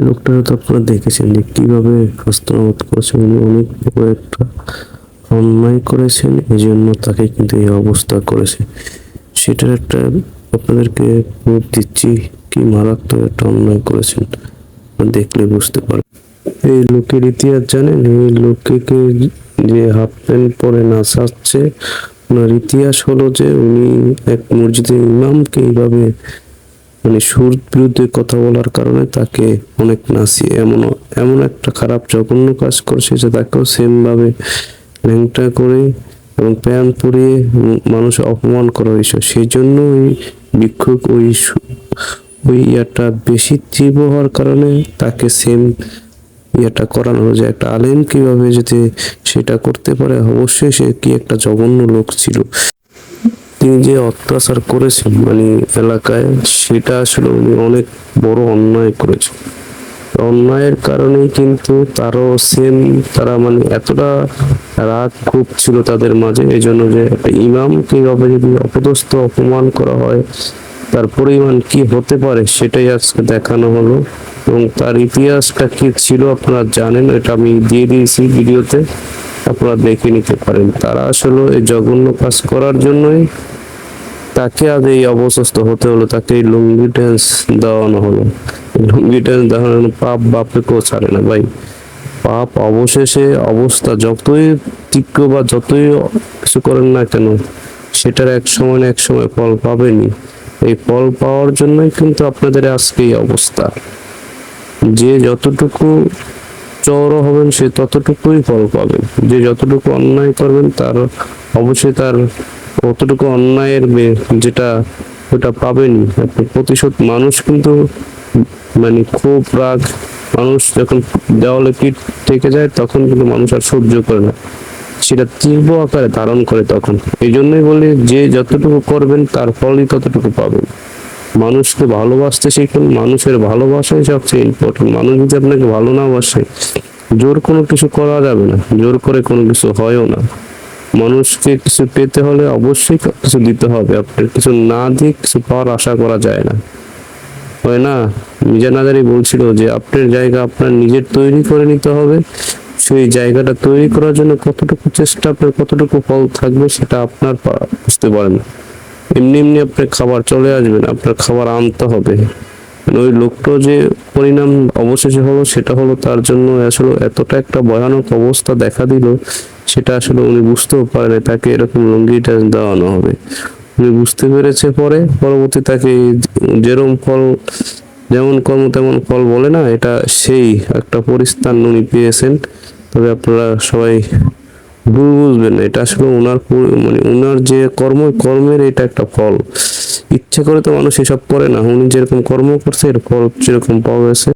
লোকটা তো আপনারা দেখেছেন যে কিভাবে হস্তমত করেছে। উনি অনেক বড় একটা অন্যায় করেছেন, এই জন্য তাকে কিন্তু এই অবস্থা করেছে। সেটার একটা আপনাদেরকে প্রুফ দিচ্ছি কি মারাত্মক একটা অন্যায় করেছেন, দেখলে বুঝতে পারবেন। এই লোকের ইতিহাস জানেন? এই লোককে যে হাফ প্যান্ট পরে নাচাচ্ছে, ওনার ইতিহাস হলো যে উনি এক মসজিদের ইমামকে এইভাবে সুর বিরুদ্ধে কথা বলার কারণে তাকে অনেক নাচিয়ে এমন একটা খারাপ জঘন্য কাজ করছে যে তাকেও সেম ভাবে ল্যাংটা করে এবং প্যান্ট পরিয়ে মানুষ অপমান করা হয়েছে। সেই জন্য ওই বিক্ষোভ ওই ইয়াটা বেশি তীব্র হওয়ার কারণে তাকে সেম ইয়াটা করানো হলো। যে একটা আলেম কিভাবে যদি সেটা করতে পারে, অবশ্যই সে কি একটা জঘন্য লোক ছিল। তিনি যে অত্যাচার করেছেন এলাকায়, সেটা আসলে উনি অনেক বড় অন্যায় করেছেন। অন্যায়ের কারণেই কিন্তু তারও সেম তারা এতটা রাগ খুব ছিল তাদের মাঝে। এই জন্য যে একটা ইমামকে এভাবে যদি অপদস্থ অপমান করা হয়, তার পরিমাণ কি হতে পারে সেটাই আজকে দেখানো হলো। এবং তার ইতিহাসটা কি ছিল আপনারা জানেন, এটা আমি দিয়ে দিয়েছি ভিডিওতে, আপনারা দেখে নিতে পারেন। তারা আসলে এই জঘন্য কাজ করার জন্যই তাকে আজ এই অবস্থা হতে হলো, তাকে এই লুঙ্গি ড্যান্স দেওয়ানো হলো। লুঙ্গি ড্যান্স দেওয়ানো পাপ বাপকেও ছাড়ে না ভাই। পাপ অবশেষে অবস্থা যতই তীব্র বা যতই কিছু করেন না কেন, সেটার এক সময় না এক সময় ফল পাবেনি। এই ফল পাওয়ার জন্যই কিন্তু আপনাদের আজকে এই অবস্থা। যে যতটুকু চওড়া হবেন সে ততটুকুই ফল পাবেন। যে যতটুকু অন্যায় করবেন তার অবশ্যই তার অতটুকু অন্যায়ের যেটা ওটা পাবেনই আপনি প্রতিশোধ। মানুষ কিন্তু খুব রাগ, মানুষ যখন দেওয়ালে পিঠ থেকে যায় তখন কিন্তু মানুষ আর সহ্য করে না, সেটা তীব্র আকারে ধারণ করে তখন। এই জন্যই বলি যে যতটুকু করবেন তার ফলই ততটুকু পাবেন। মানুষকে ভালোবাসতে শিখুন, মানুষের ভালোবাসাই সবচেয়ে ইম্পর্টেন্ট। মানুষ যদি আপনাকে ভালো না বাসে, জোর কোনো কিছু করা যাবে না, জোর করে কোনো কিছু হয়ও না। মানুষকে কিছু পেতে হলে অবশ্যই কিছু দিতে হবে। আপনার কিছু না দিয়ে কিছু পাওয়ার আশা করা যায় না, হয় না? মিজানাদারি বলছিল যে আপনার জায়গা আপনার নিজের তৈরি করে নিতে হবে। সেই জায়গাটা তৈরি করার জন্য কতটুকু চেষ্টা, আপনার কতটুকু ফল থাকবে সেটা আপনার বুঝতে পারেন। এমনি এমনি আপনার খাবার চলে আসবে না, আপনার খাবার আনতে হবে। ওই লোকটা যে পরিণাম অবশেষে হলো, সেটা হলো তার জন্য আসলে এতটা একটা ভয়ানক অবস্থা দেখা দিল, সেটা আসলে উনি বুঝতেও পারেন তাকে এরকম লুঙ্গি ড্যান্স দেওয়ানো হবে। উনি বুঝতে পেরেছে পরবর্তী তাকে যেরকম ফল, যেমন কর্ম তেমন ফল বলে না, এটা সেই একটা পরিস্থান উনি পেয়েছেন। তবে আপনারা সবাই ভুল বুঝবেন না, এটা আসলে ওনার ওনার যে কর্মের এটা একটা ফল। ইচ্ছে করে তো মানুষ এসব করে না, উনি যেরকম কর্ম করছে এর ফল যেরকম পাওয়া গেছে।